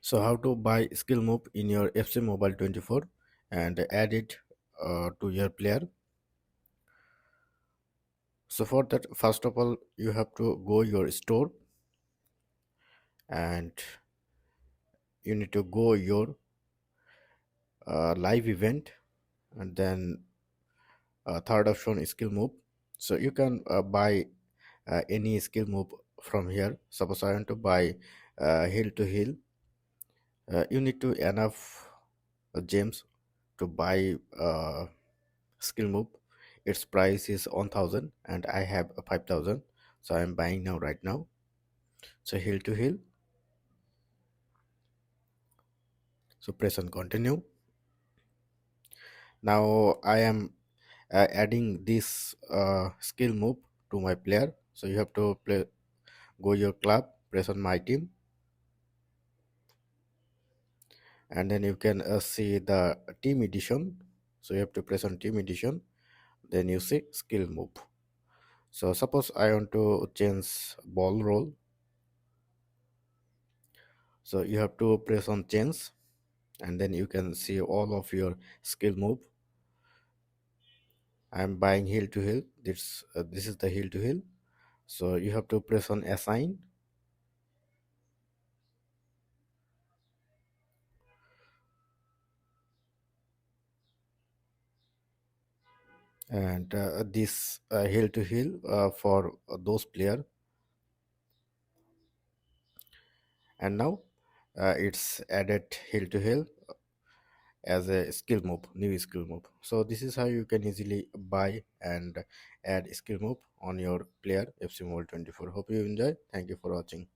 So how to buy skill move in your FC Mobile 24 and add it to your player. So for that, first of all, you have to go your store and you need to go your live event, and then third option is skill move. So you can buy any skill move from here. Suppose I want to buy hill to hill. You need to enough gems to buy skill move. Its price is 1000 and I have 5000, so I'm buying now right now. So hill to hill, so press on continue. Now I am adding this skill move to my player. So you have to play, go your club, press on my team, and then you can see the team edition. So you have to press on team edition, then you see skill move. So suppose I want to change ball roll, so you have to press on change, and then you can see all of your skill move. I'm buying hill to hill. This is the hill to hill. So you have to press on assign, and this hill to hill for those player. And now it's added hill to hill as a skill move, new skill move. So this is how you can easily buy and add skill move on your player FC Mobile 24. Hope you enjoy. Thank you for watching.